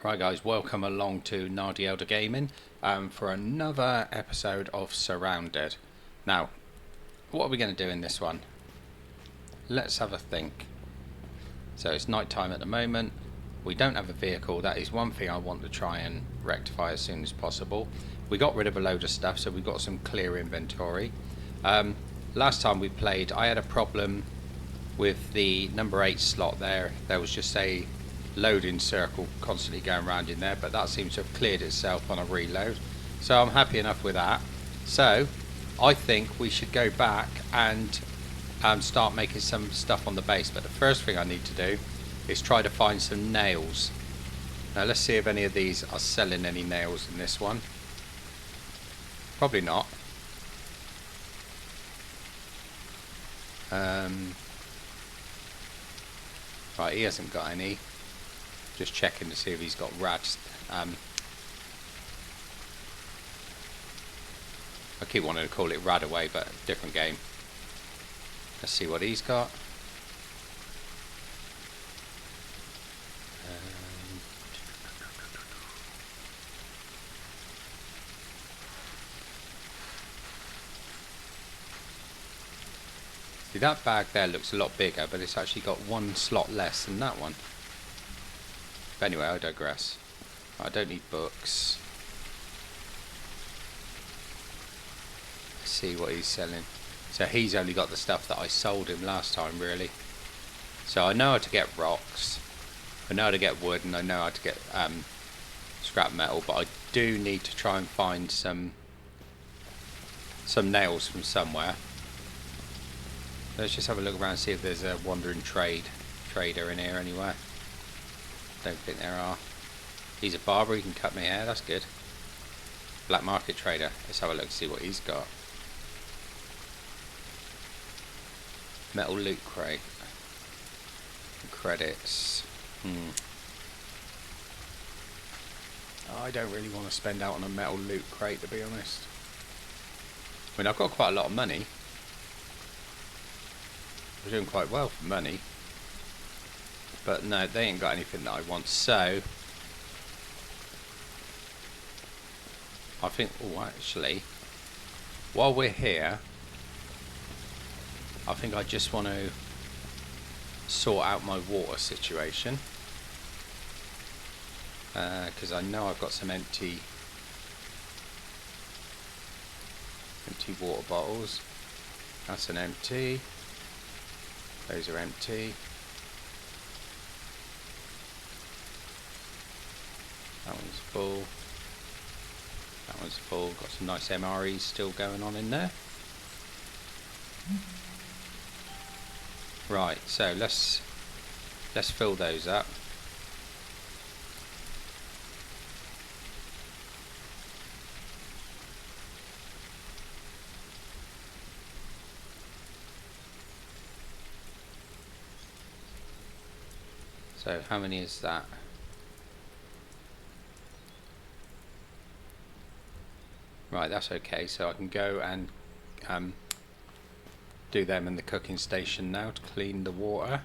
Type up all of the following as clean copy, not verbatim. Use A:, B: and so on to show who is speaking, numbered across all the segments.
A: Right guys, welcome along to Nardi Elder Gaming for another episode of Surroundead. Now, what are we going to do in this one? Let's have a think. So it's night time at the moment. We don't have a vehicle. That is one thing I want to try and rectify as soon as possible. We got rid of a load of stuff, so we've got some clear inventory. Last time we played, I had a problem with the number 8 slot there. There was just a loading circle constantly going around in there, but that seems to have cleared itself on a reload, so I'm happy enough with that. So I think we should go back and start making some stuff on the base, but the first thing I need to do is try to find some nails. Now let's see if any of these are selling any nails in this one. Probably not. Right, he hasn't got any. Just checking to see if he's got rats. I keep wanting to call it Radaway, but different game. Let's see what he's got. See, that bag there looks a lot bigger, but it's actually got one slot less than that one. But anyway, I digress. I don't need books. Let's see what he's selling. So he's only got the stuff that I sold him last time, really. So I know how to get rocks, I know how to get wood, and I know how to get scrap metal, but I do need to try and find some nails from somewhere. Let's just have a look around and see if there's a wandering trader in here anywhere. Don't think there are. He's a barber, he can cut my hair, that's good. Black market trader, let's have a look, see what he's got. Metal loot crate. Credits. I don't really want to spend out on a metal loot crate, to be honest. I mean, I've got quite a lot of money. We're doing quite well for money. But no, they ain't got anything that I want, so I think, oh actually, while we're here, I think I just want to sort out my water situation, because I know I've got some empty water bottles. That's an empty. Those are empty. That one's full. That one's full. Got some nice MREs still going on in there. Right, so let's fill those up. So how many is that? Right, that's okay. So I can go and do them in the cooking station now to clean the water.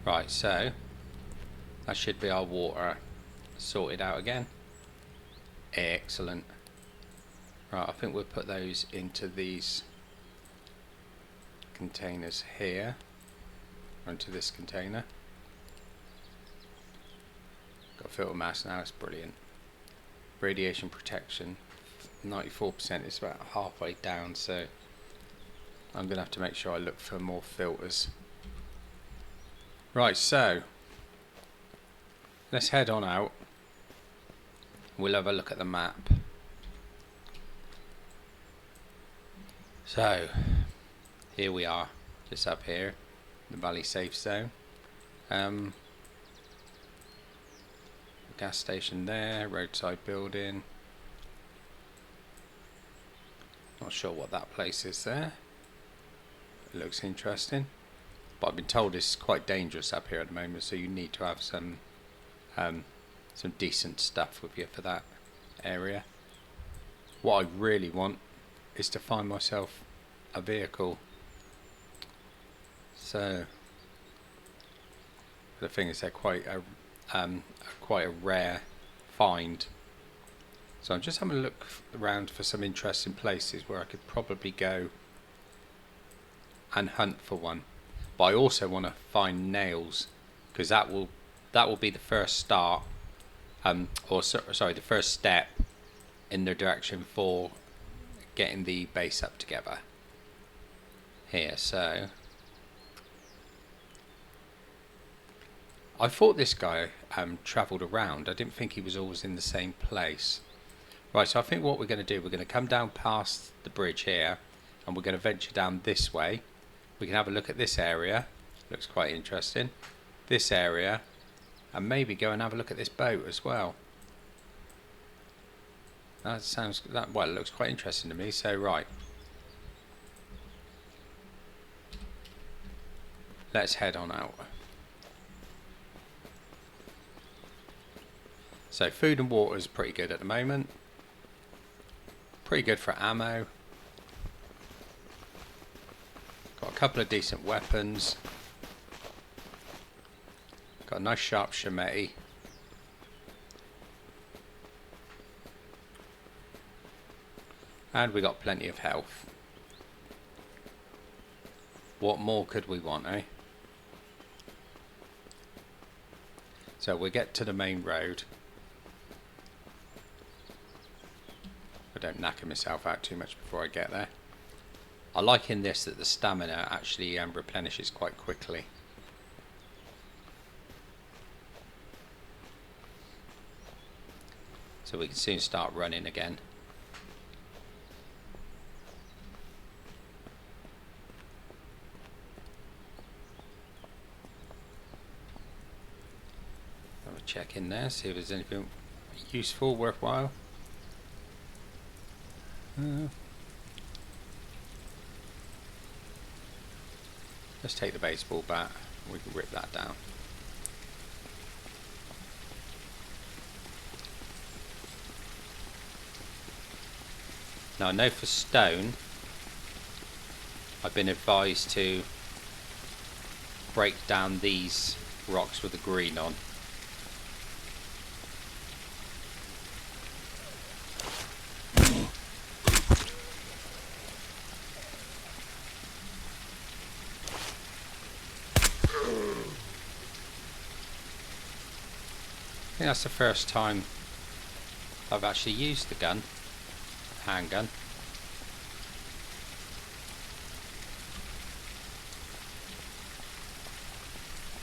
A: Right, so that should be our water sorted out again. Excellent. Right, I think we'll put those into these containers here, onto this container. Got a filter mask now, it's brilliant. Radiation protection 94%, is about halfway down, so I'm gonna have to make sure I look for more filters. Right, so let's head on out. We'll have a look at the map. So here we are, just up here, the Valley Safe Zone. Gas station there, roadside building. Not sure what that place is there. It looks interesting. But I've been told it's quite dangerous up here at the moment, so you need to have some some decent stuff with you for that area. What I really want is to find myself a vehicle. So the thing is, they're quite a rare find. So I'm just having a look around for some interesting places where I could probably go and hunt for one. But I also want to find nails, because that will be the first start, the first step in the direction for getting the base up together. Here, so I thought this guy travelled around. I didn't think he was always in the same place. Right, so I think what we're going to do, we're going to come down past the bridge here, and we're going to venture down this way. We can have a look at this area. Looks quite interesting. This area, and maybe go and have a look at this boat as well. Well, it looks quite interesting to me. So right, let's head on out. So food and water is pretty good at the moment. Pretty good for ammo. Got a couple of decent weapons. Got a nice sharp shimei. And we got plenty of health. What more could we want, eh? So we get to the main road. I don't knacker myself out too much before I get there. I like in this that the stamina actually replenishes quite quickly. So we can soon start running again. Have a check in there, see if there's anything useful, worthwhile. Let's take the baseball bat. We can rip that down. Now I know for stone, I've been advised to break down these rocks with the green on. I think that's the first time I've actually used the gun, handgun.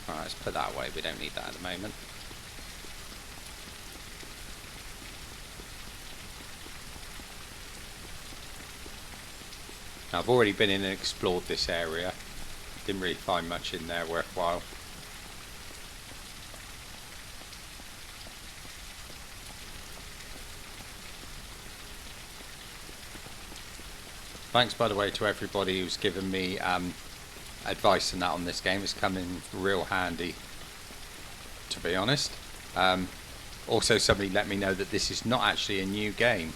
A: Alright, let's put that away, we don't need that at the moment. Now I've already been in and explored this area, didn't really find much in there worthwhile. Thanks, by the way, to everybody who's given me advice and that on this game. It's come in real handy, to be honest. Also, somebody let me know that this is not actually a new game,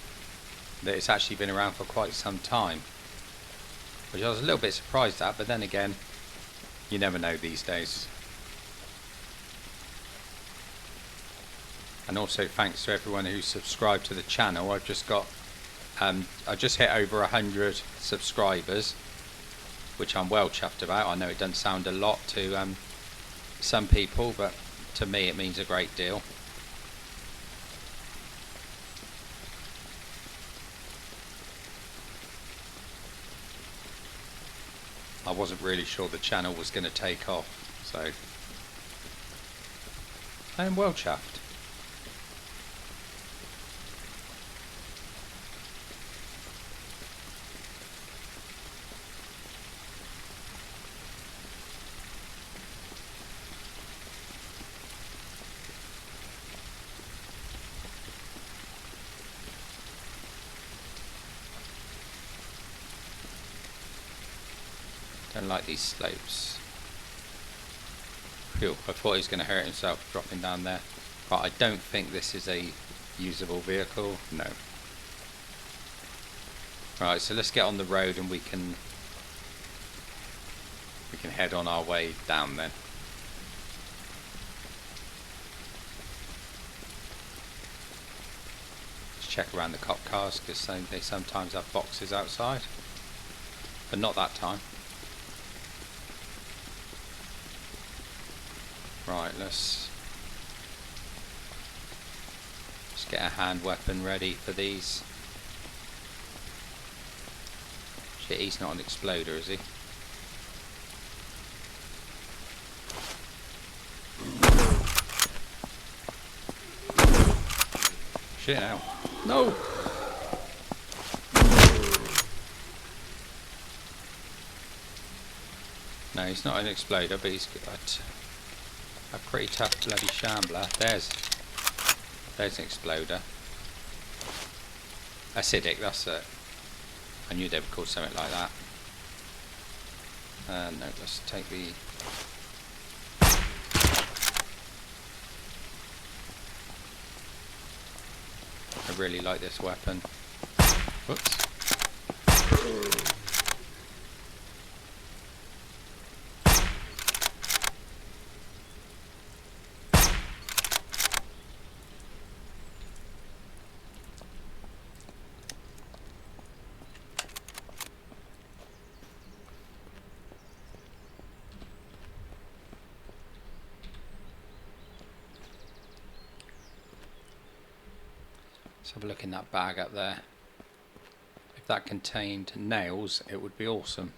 A: that it's actually been around for quite some time, which I was a little bit surprised at, but then again, you never know these days. And also thanks to everyone who's subscribed to the channel. I've just got I just hit over 100 subscribers, which I'm well chuffed about. I know it doesn't sound a lot to some people, but to me it means a great deal. I wasn't really sure the channel was going to take off, so I am well chuffed. Don't like these slopes. Phew, I thought he was going to hurt himself dropping down there. But I don't think this is a usable vehicle. No. Right, so let's get on the road and we can head on our way down then. Let's check around the cop cars because they sometimes have boxes outside, but not that time. Right, let's get a hand weapon ready for these. Shit, he's not an exploder, is he? Shit now. No! No, he's not an exploder, but he's got a pretty tough bloody shambler. There's an exploder. Acidic, that's it. I knew they would call something like that. No, let's take the... I really like this weapon. Whoops. Let's have a look in that bag up there. If that contained nails, it would be awesome.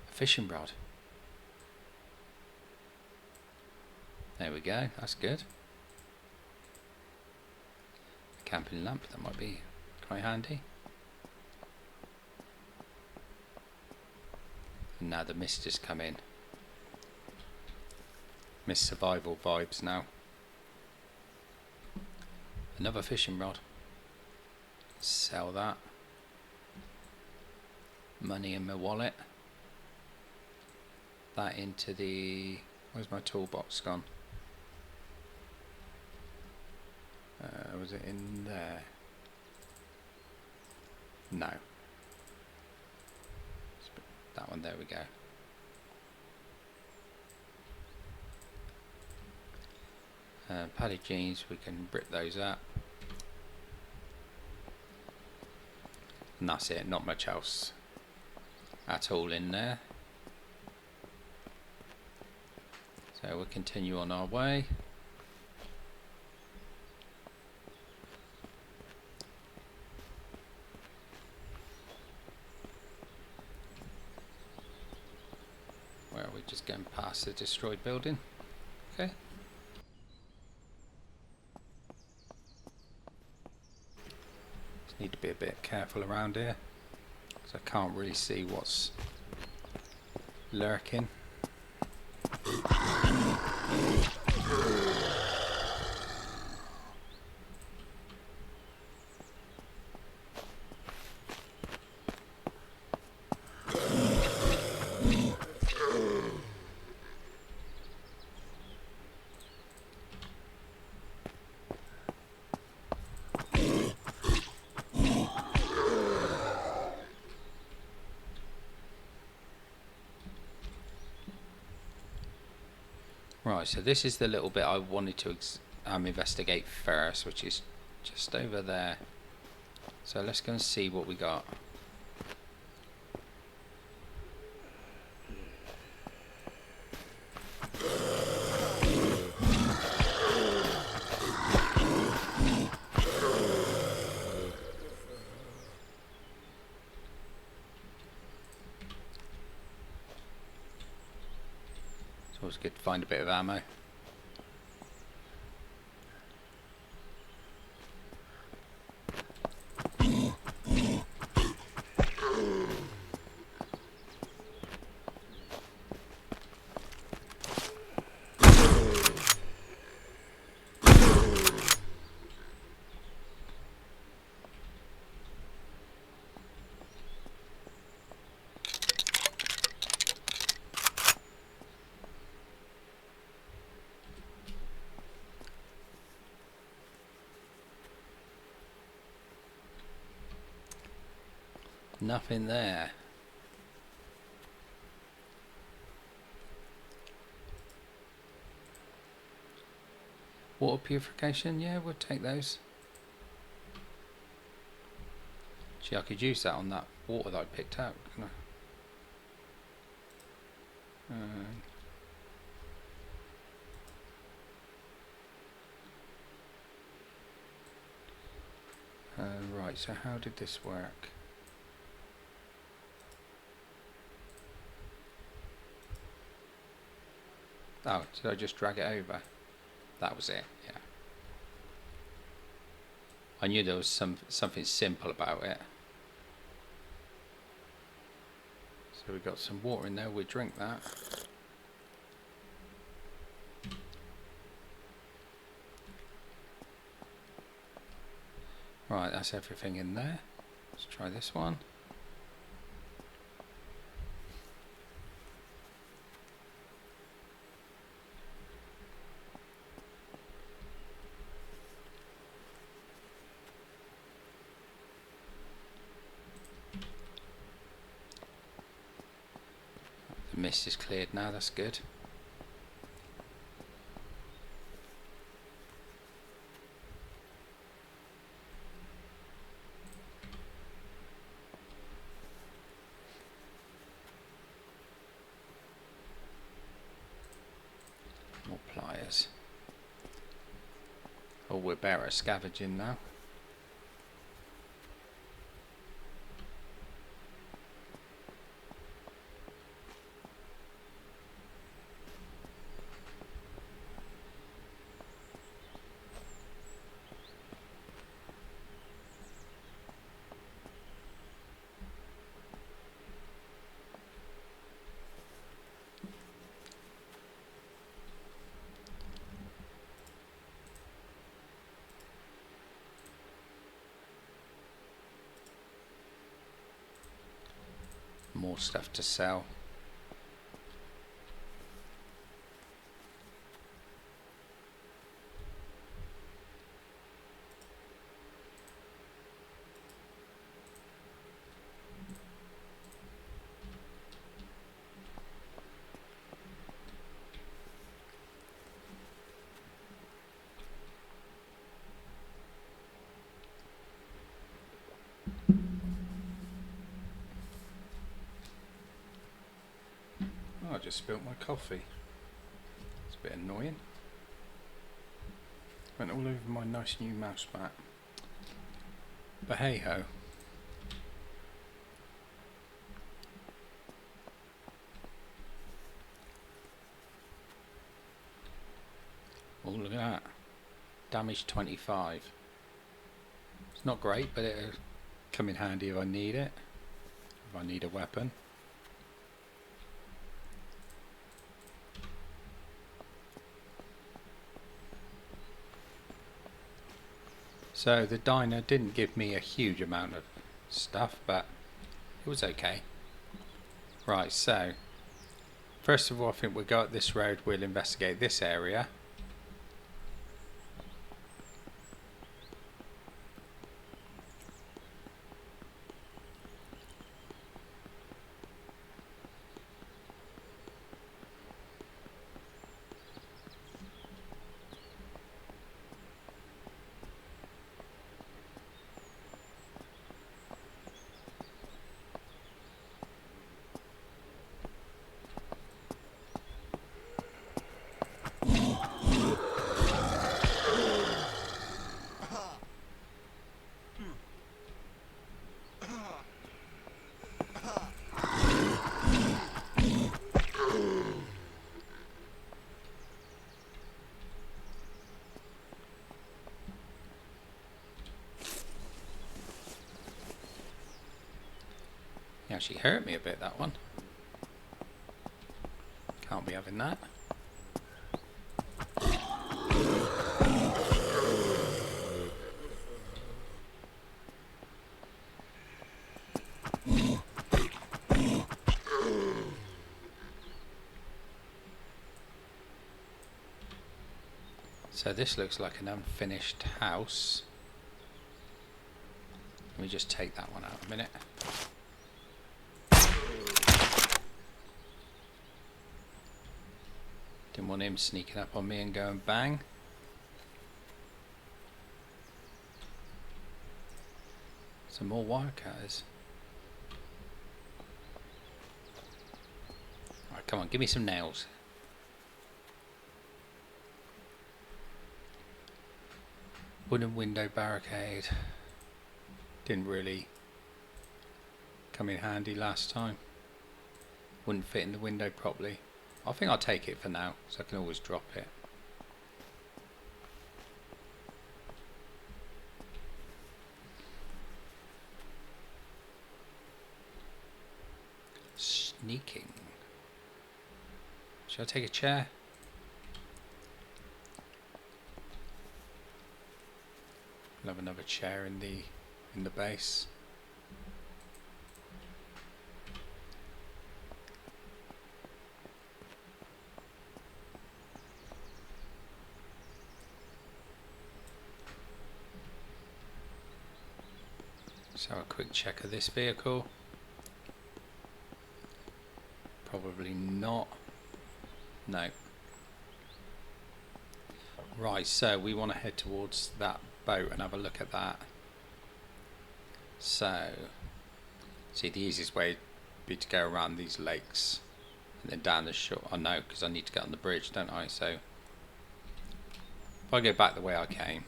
A: A fishing rod. There we go, that's good. A camping lamp, that might be quite handy. And now the mist has come in. Mist survival vibes now. Another fishing rod. Sell that. Money in my wallet. That into the... Where's my toolbox gone? Was it in there? No. That one, there we go. Padded jeans, we can rip those up. And that's it, not much else at all in there. So we'll continue on our way. Where are we? Just going past the destroyed building. Okay. Need to be a bit careful around here because I can't really see what's lurking. Right, so this is the little bit I wanted to investigate first, which is just over there. So let's go and see what we got. It's good to find a bit of ammo. nothing there. Water purification, yeah, we'll take those. Gee, I could use that on that water that I picked out, couldn't I? Right, so how did this work? Oh, did I just drag it over? That was it, yeah. I knew there was something simple about it. So we've got some water in there, we'll drink that. Right, that's everything in there. Let's try this one. The mist is cleared now, that's good. More pliers. Oh, we're better at scavenging now. More stuff to sell. Oh, I just spilt my coffee. It's a bit annoying. Went all over my nice new mouse mat. But hey ho. Oh, look at that. Damage 25. It's not great, but it'll come in handy if I need it. If I need a weapon. So the diner didn't give me a huge amount of stuff, but it was okay. Right, so first of all, I think we'll go up this road, we'll investigate this area. He actually hurt me a bit, that one. Can't be having that. So this looks like an unfinished house. Let me just take that one out a minute. Didn't want him sneaking up on me and going bang. Some more wildcatters. Alright, come on, give me some nails. Wooden window barricade. Didn't really come in handy last time. Wouldn't fit in the window properly. I think I'll take it for now, so I can always drop it. Sneaking. Shall I take a chair? We'll have another chair in the base. Let's have a quick check of this vehicle. Probably not. No. Right, so we want to head towards that boat and have a look at that. So, see, the easiest way would be to go around these lakes and then down the shore. Oh no, because I need to get on the bridge, don't I? So, if I go back the way I came,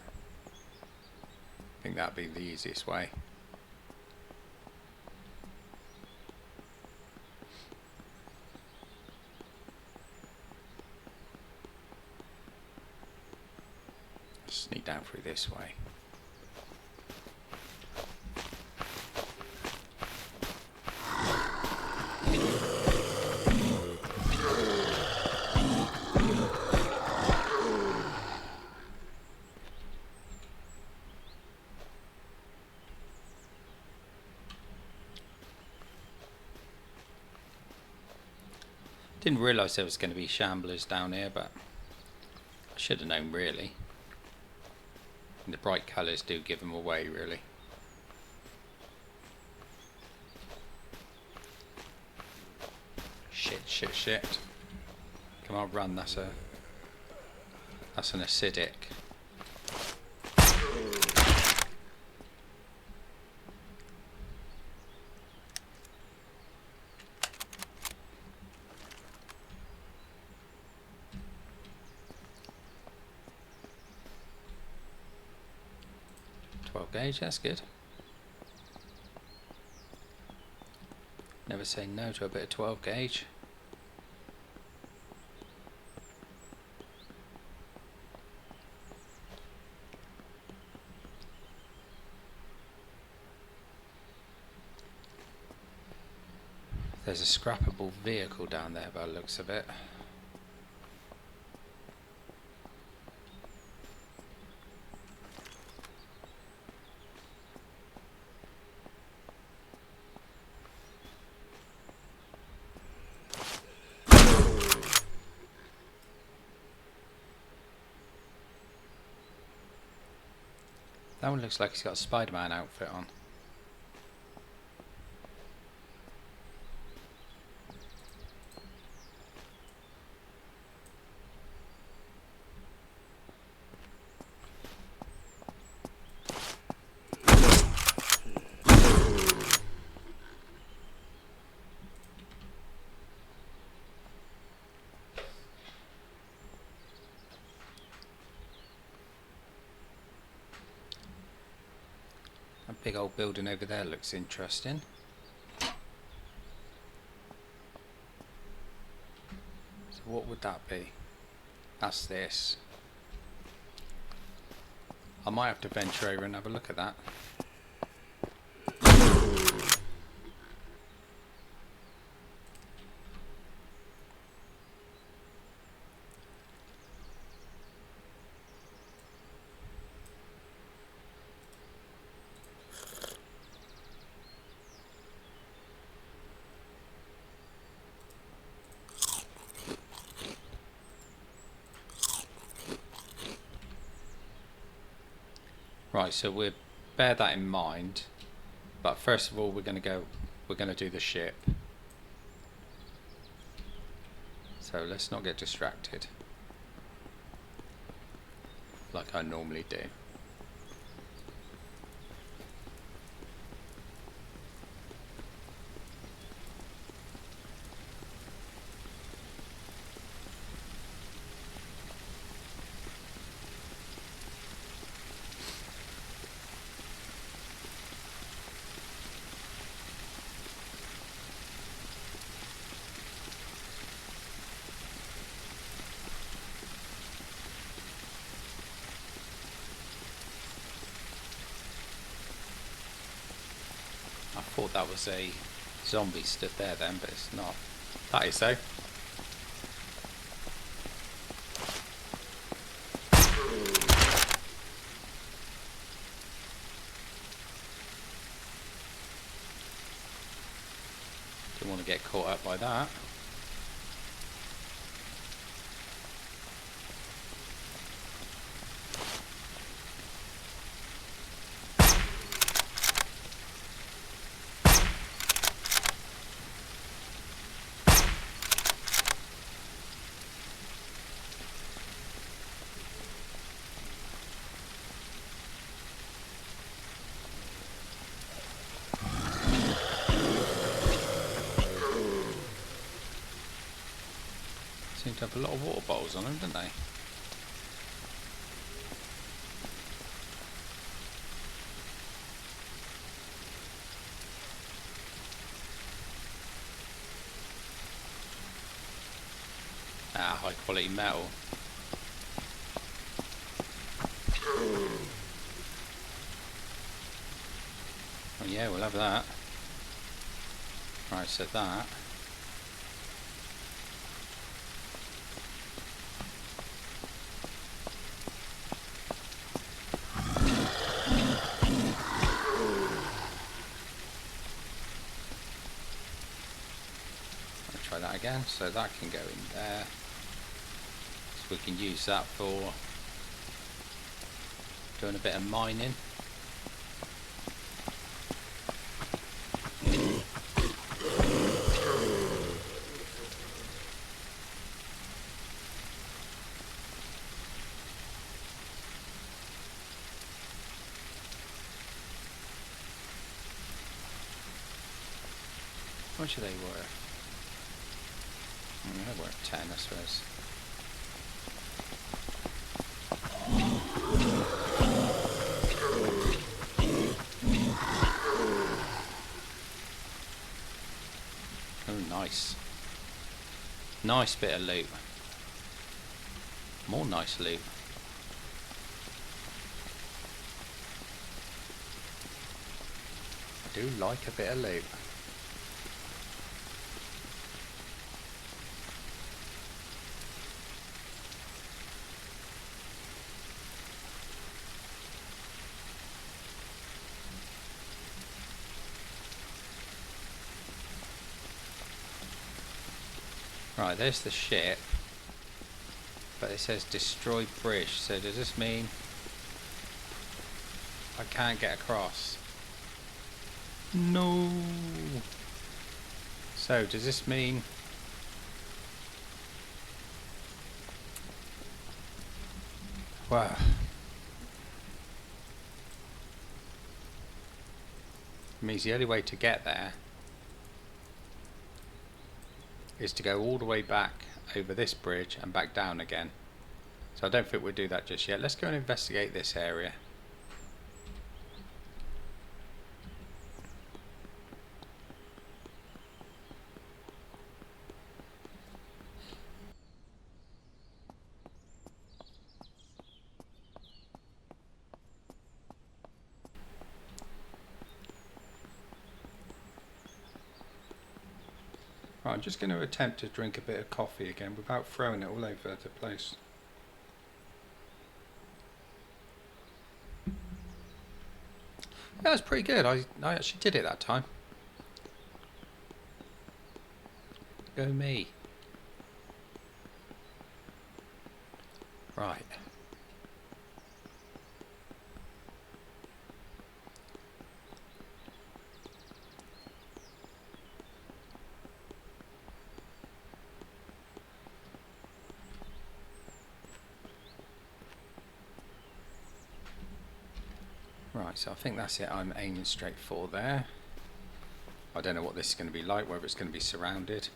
A: I think that'd be the easiest way. Sneak down through this way. Didn't realise there was going to be shamblers down here, but I should have known really. And the bright colours do give them away, really. Shit. Come on, run, that's an acidic. Gauge, that's good. Never say no to a bit of 12 gauge. There's a scrappable vehicle down there by the looks of it. That one looks like he's got a Spider-Man outfit on. That big old building over there looks interesting. So what would that be? That's this. I might have to venture over and have a look at that. Right, so we'll bear that in mind, but first of all we're going to do the ship. So let's not get distracted. like I normally do. I thought that was a zombie stood there then, but it's not. That is though. Didn't want to get caught up by that. Seem to have a lot of water bottles on them, don't they? Ah, high quality metal. Oh yeah, we'll have that. Right, so that. Try that again, so that can go in there. So we can use that for doing a bit of mining. How much are they worth? They're worth 10, I suppose. Oh, nice. Nice bit of loot. More nice loot. I do like a bit of loot. Right, there's the ship, but it says destroy bridge, so does this mean I can't get across? No! So does this mean wow, it means the only way to get there is to go all the way back over this bridge and back down again. So I don't think we'll do that just yet. Let's go and investigate this area. Right, I'm just going to attempt to drink a bit of coffee again without throwing it all over the place. Yeah, that's pretty good. I actually did it that time. Go me. Right. Right, so I think that's it. I'm aiming straight for there. I don't know what this is going to be like, whether it's going to be surrounded.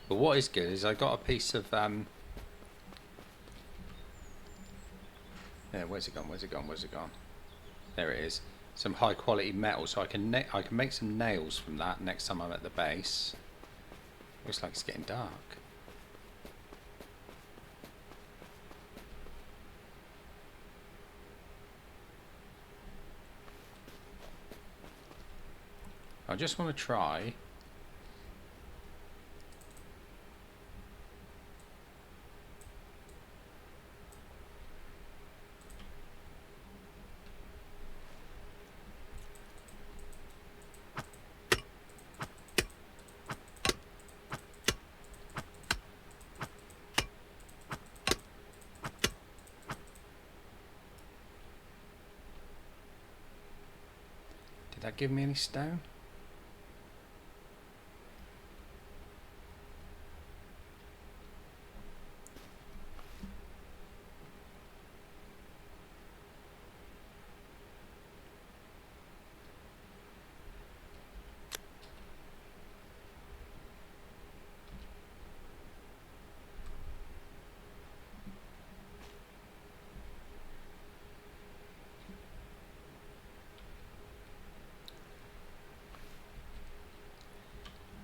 A: But what is good is I got a piece of yeah, where's it gone? Where's it gone? Where's it gone? There it is. Some high quality metal, so I can make some nails from that next time I'm at the base. Looks like it's getting dark. I just want to try. Did that give me any stone?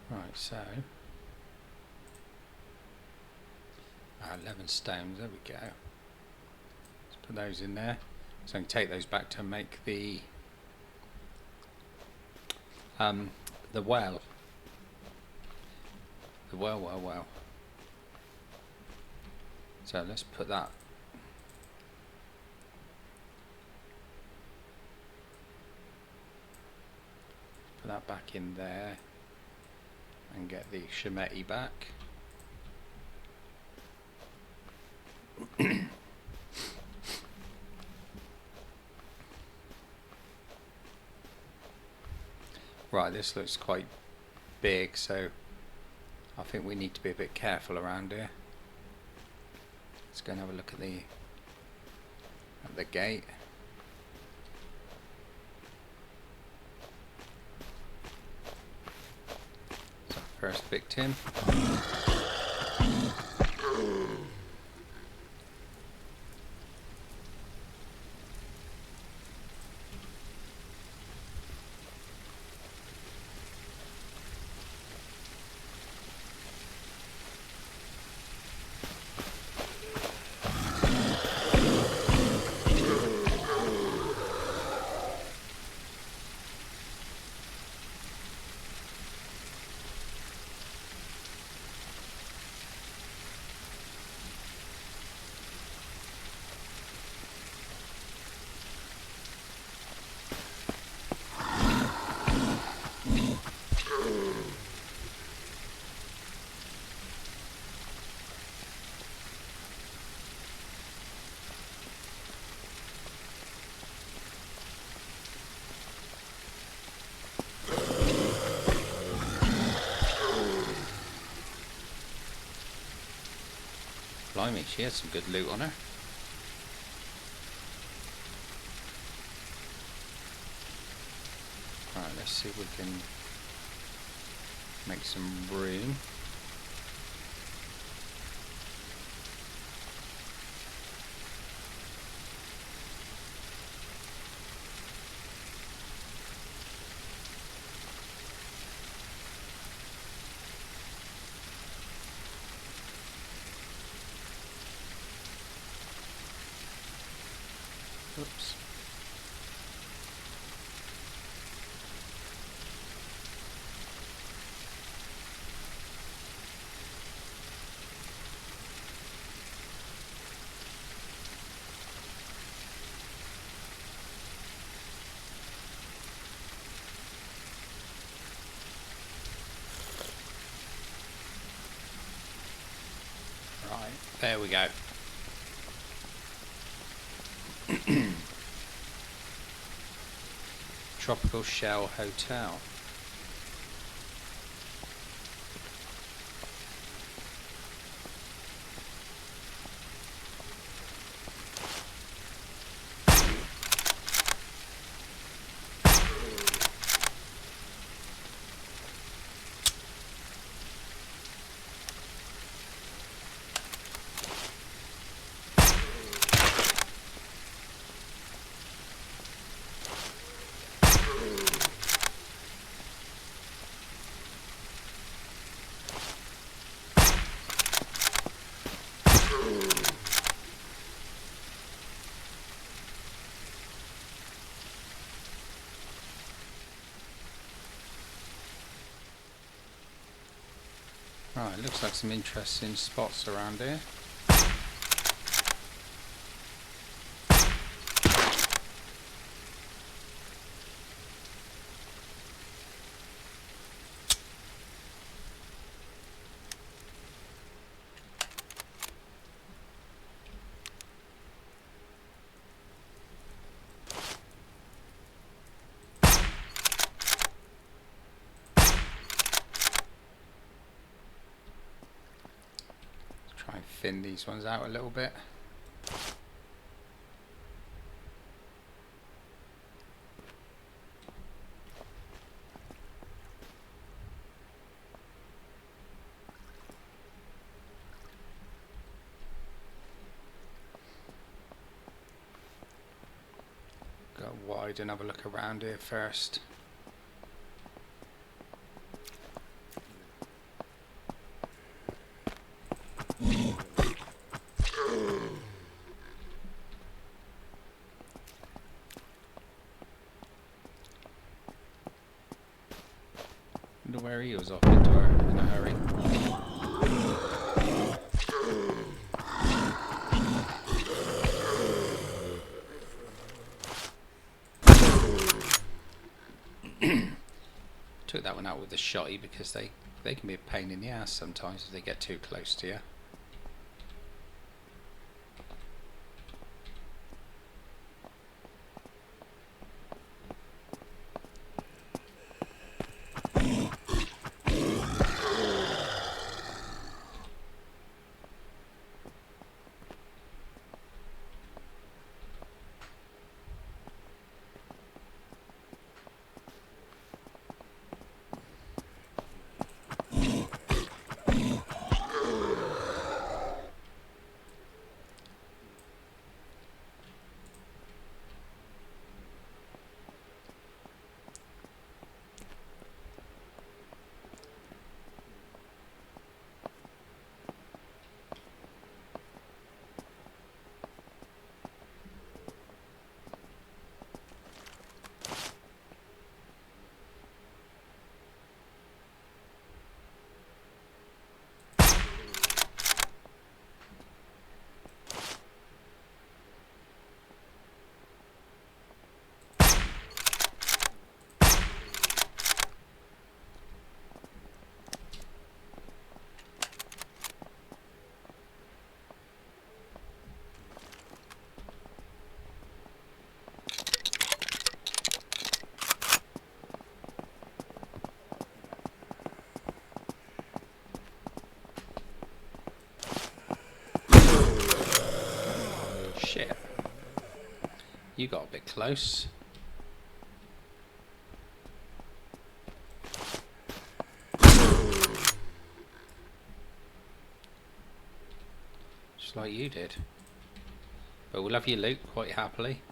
A: Right, so 11 stones, there we go. Let's put those in there. So I can take those back to make the well. The well. So let's put that. Put that back in there. And get the Shemetti back. Right, this looks quite big, so I think we need to be a bit careful around here. Let's go and have a look at the gate. First victim. Blimey, she has some good loot on her. Right, let's see if we can make some room. Oops. Right, there we go. Tropical Shell Hotel. Right, looks like some interesting spots around here. Try and thin these ones out a little bit. Go wide and have a look around here first. Wonder where he was off into in a hurry. Took that one out with the shotty because they can be a pain in the ass sometimes if they get too close to you. Shit. You got a bit close. Just like you did. But we'll have your loot quite happily.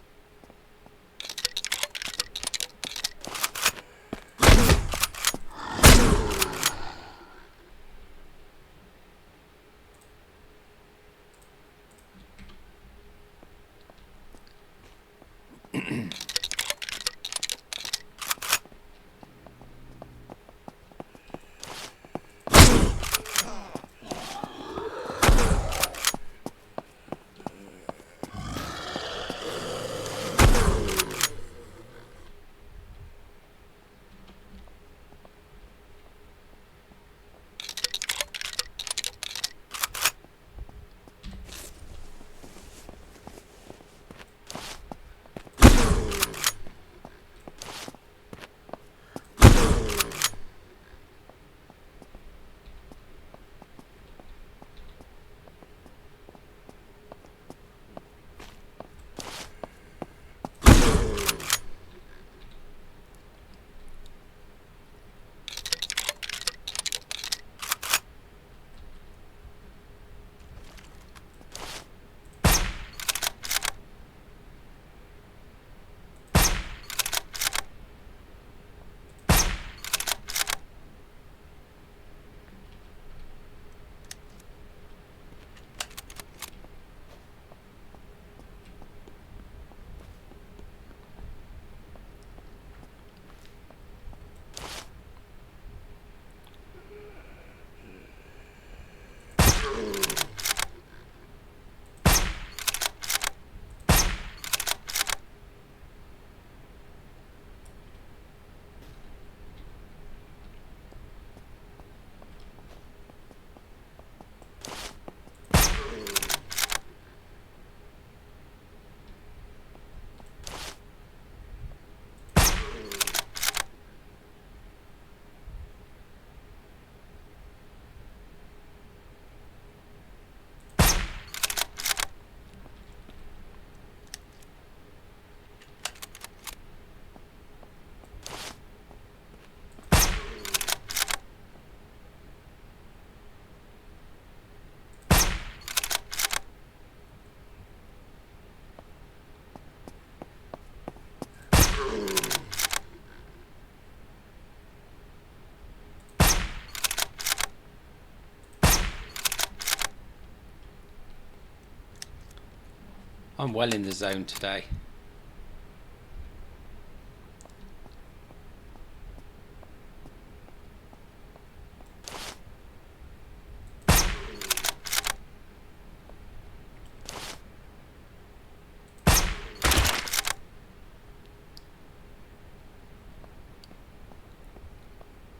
A: I'm well in the zone today.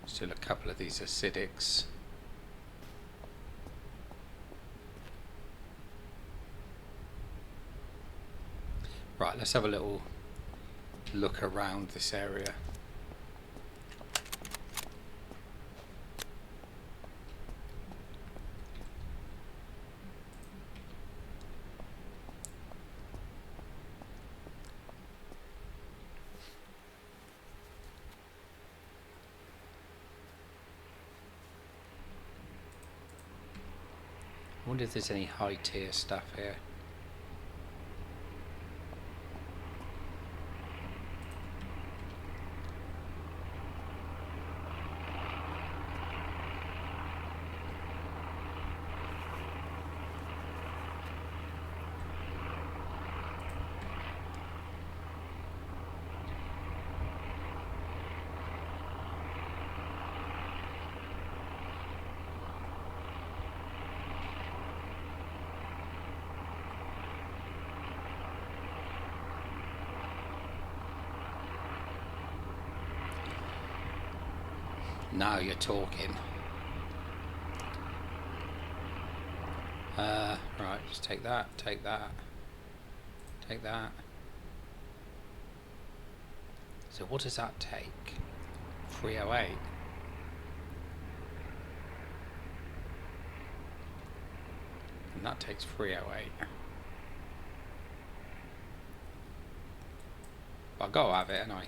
A: Still a couple of these acidics. Right, let's have a little look around this area. I wonder if there's any high tier stuff here. Now you're talking. Right, just take that, take that, take that. So what does that take? 308. And that takes 308. But I've got to have it, haven't I?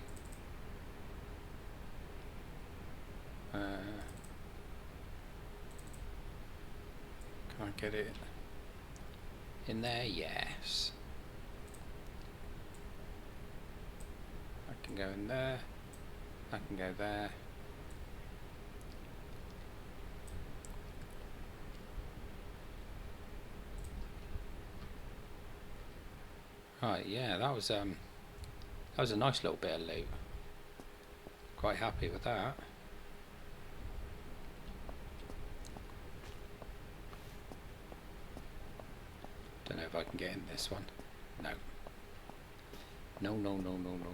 A: Can I get it in there? Yes. I can go in there. I can go there. Right, yeah, that was a nice little bit of loot. Quite happy with that. Don't know if I can get in this one. No. No, no, no, no, no.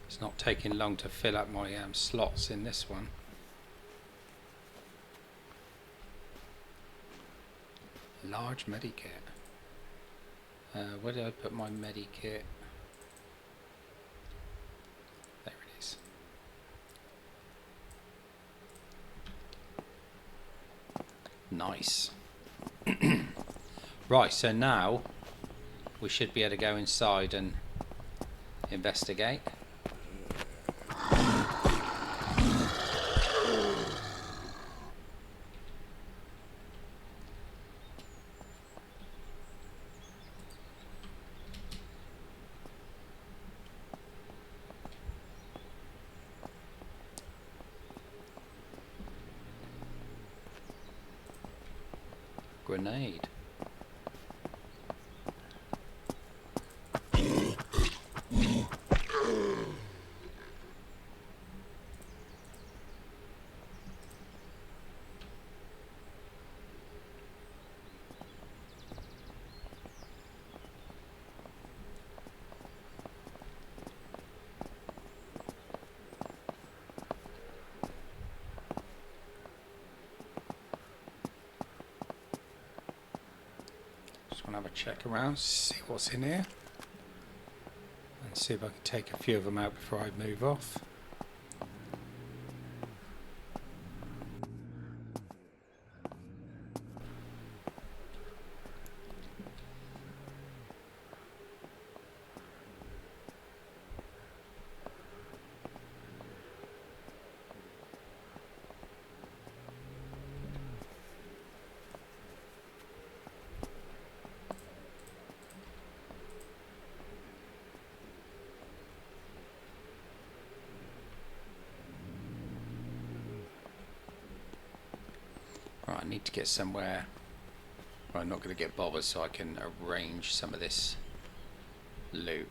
A: It's not taking long to fill up my slots in this one. Large medikit. Where did I put my medikit? There it is. Nice. Right, so now we should be able to go inside and investigate. Grenade. a check around, see what's in here, and see if I can take a few of them out before I move off. Right, I need to get somewhere where I'm not going to get bothered so I can arrange some of this loot.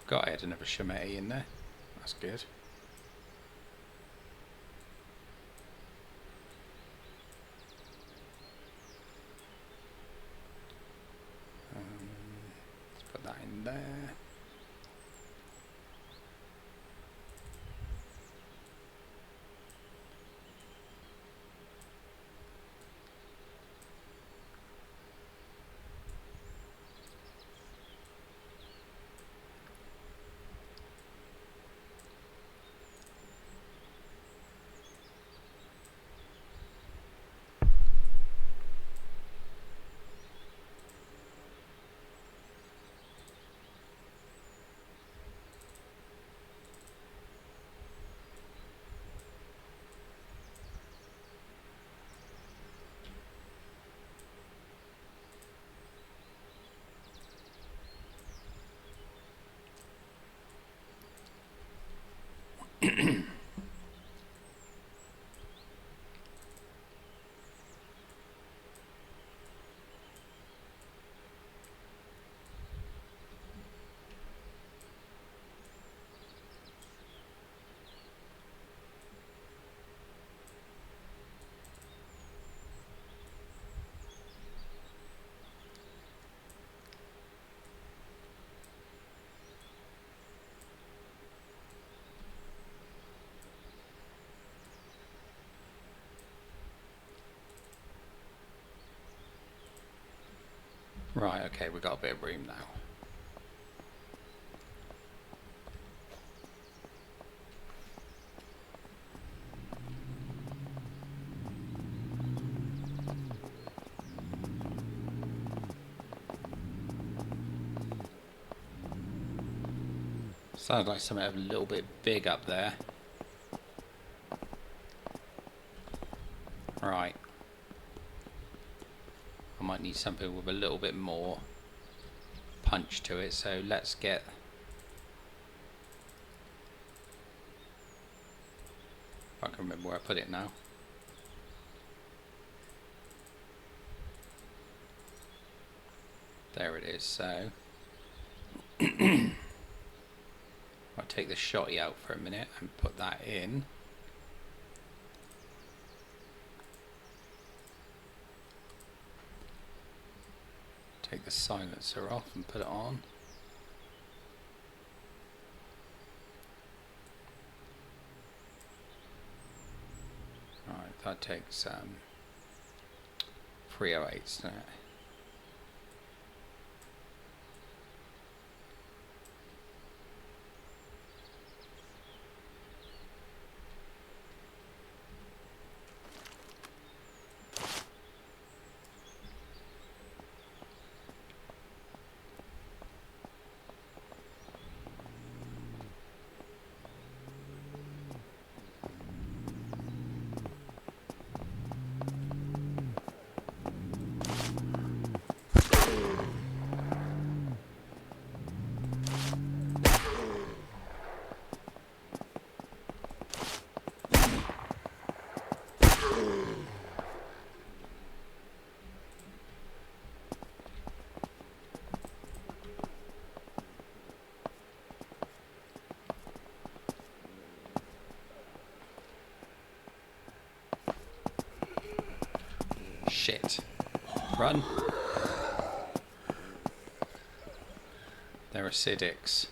A: Forgot I had another Shemeti in there. That's good. Let's put that in there. Right, okay, we've got a bit of room now. Sounds like something a little bit big up there. Right. I might need something with a little bit more punch to it, so let's get I can remember where I put it now. There it is. So I'll take the shotty out for a minute and put that in. Take the silencer off and put it on. Alright, that takes 308s, doesn't it? shit. Run. They're acidics.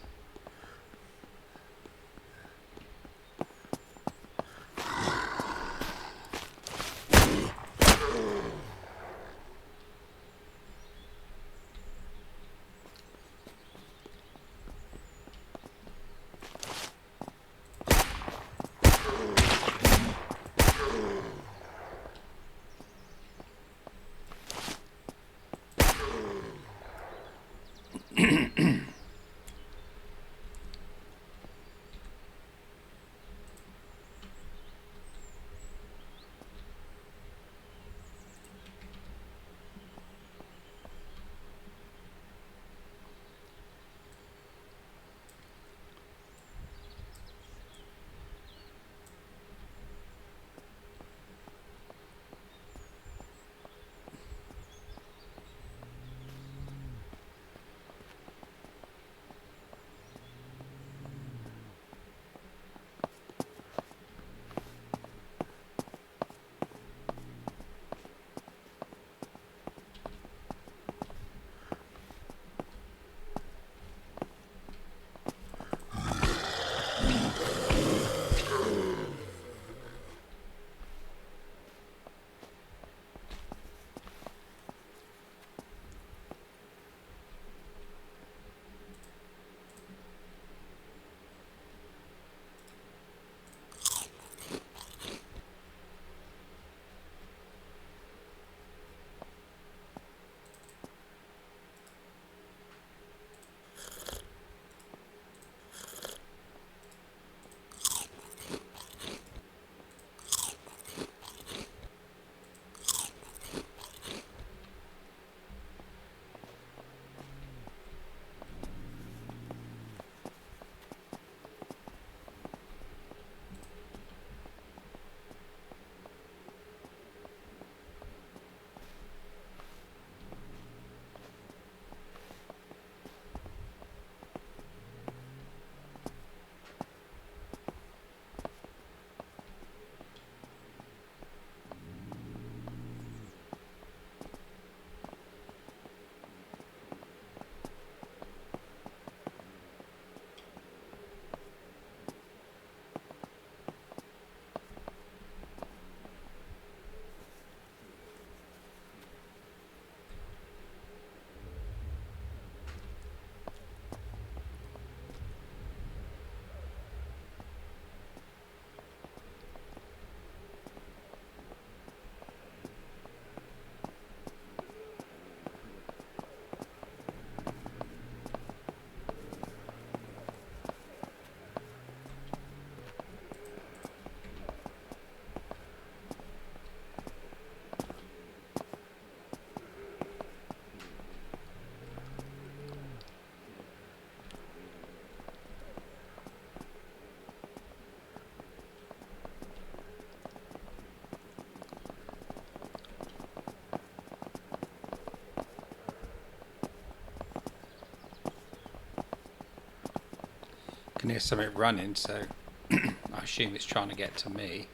A: Can hear something running, so I assume it's trying to get to me.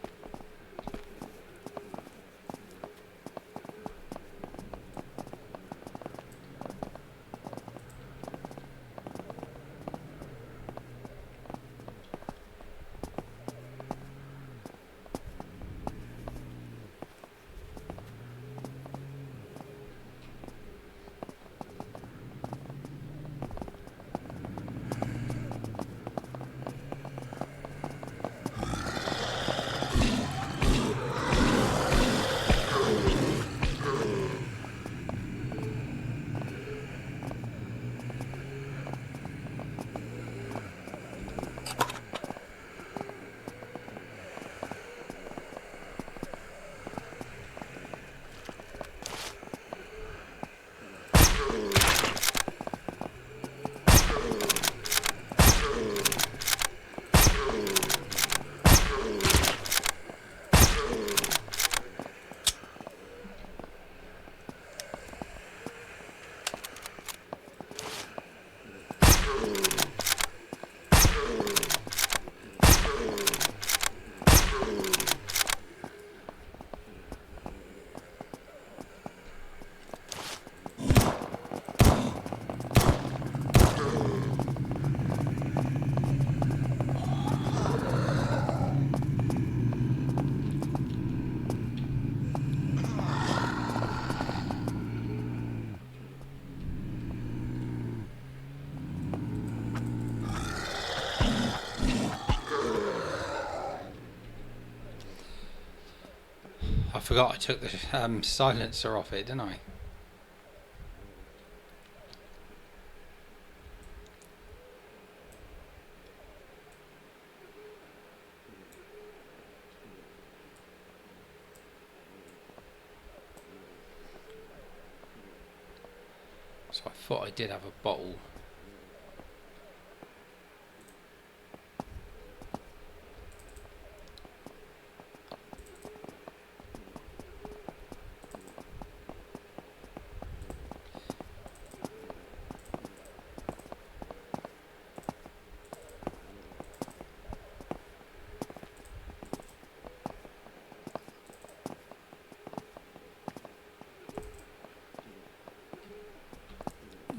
A: forgot I took the silencer off it, didn't I? So I thought I did have a bottle.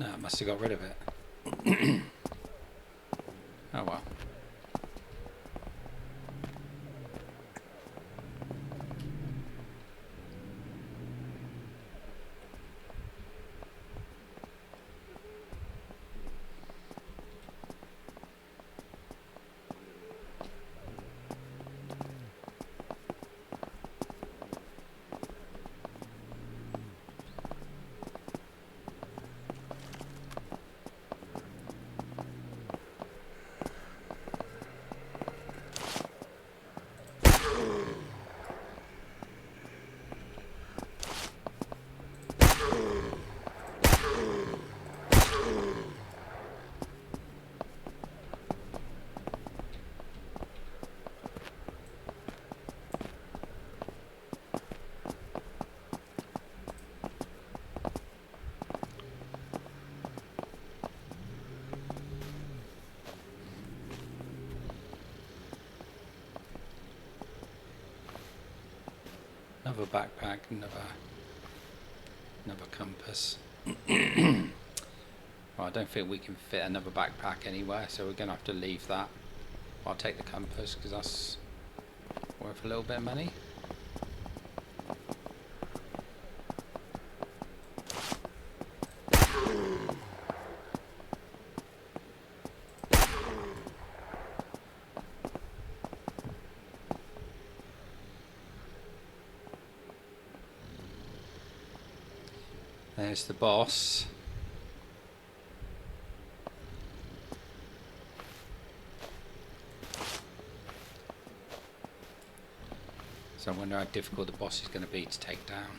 A: No, I must have got rid of it. Oh well. Another backpack, another compass. Well, I don't think we can fit another backpack anywhere, so we're going to have to leave that. I'll take the compass because that's worth a little bit of money. There's the boss. So I wonder how difficult the boss is going to be to take down.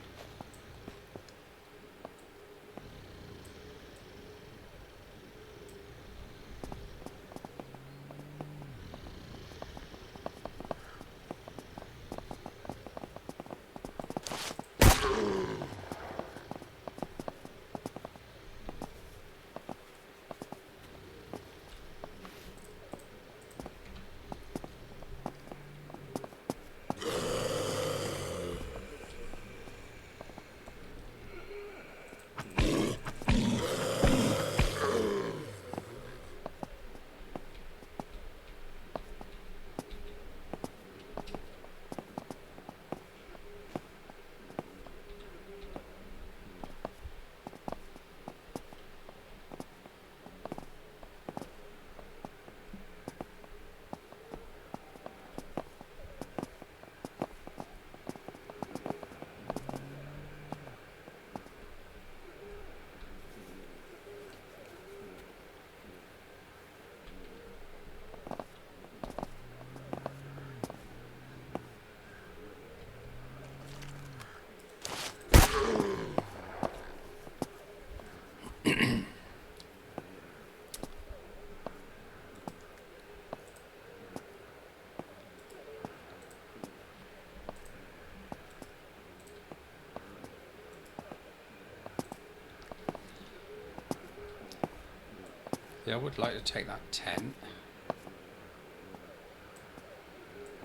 A: Yeah, I would like to take that tent.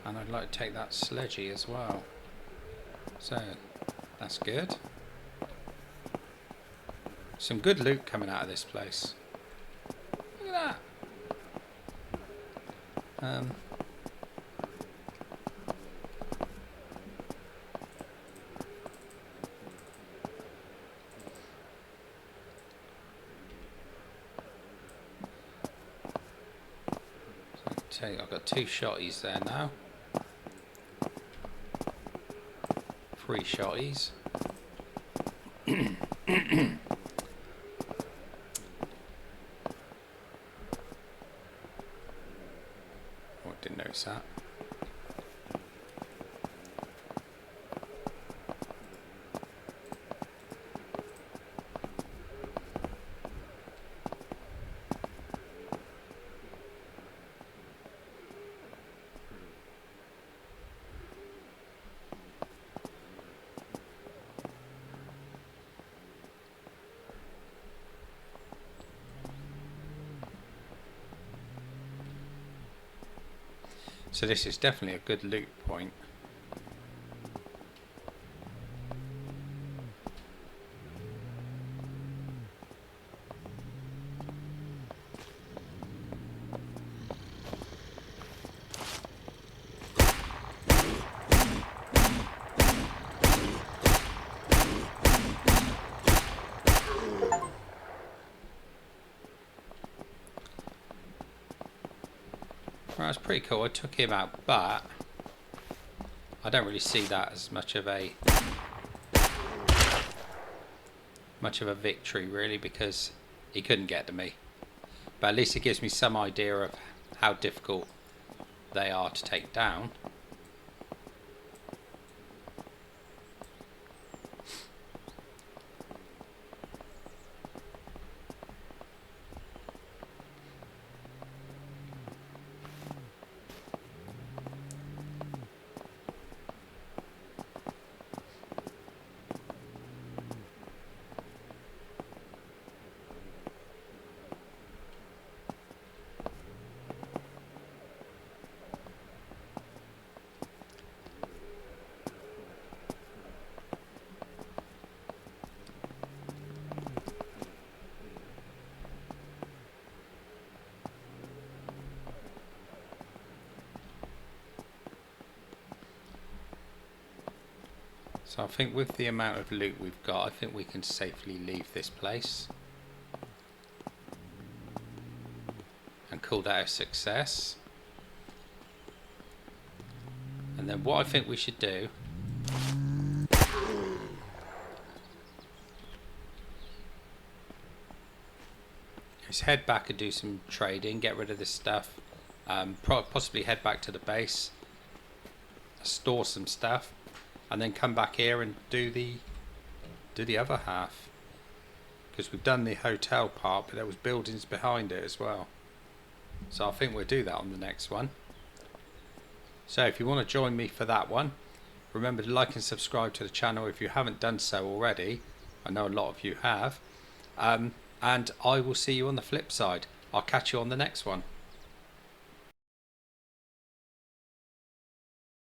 A: And I'd like to take that sledgy as well. So, that's good. Some good loot coming out of this place. Look at that. I've got 2 shotties there now. 3 3 shotties. Oh, I didn't notice that. So this is definitely a good loot point. Well, that's pretty cool. I took him out, but I don't really see that as much of a victory really, because he couldn't get to me. But at least it gives me some idea of how difficult they are to take down. So I think with the amount of loot we've got, I think we can safely leave this place and call that a success. And then what I think we should do is head back and do some trading, get rid of this stuff, possibly head back to the base, store some stuff, and then come back here and do the other half, because we've done the hotel part, but there was buildings behind it as well. So I think we'll do that on the next one. So if you want to join me for that one, remember to like and subscribe to the channel if you haven't done so already. I know a lot of you have. And I will see you on the flip side. I'll catch you on the next one.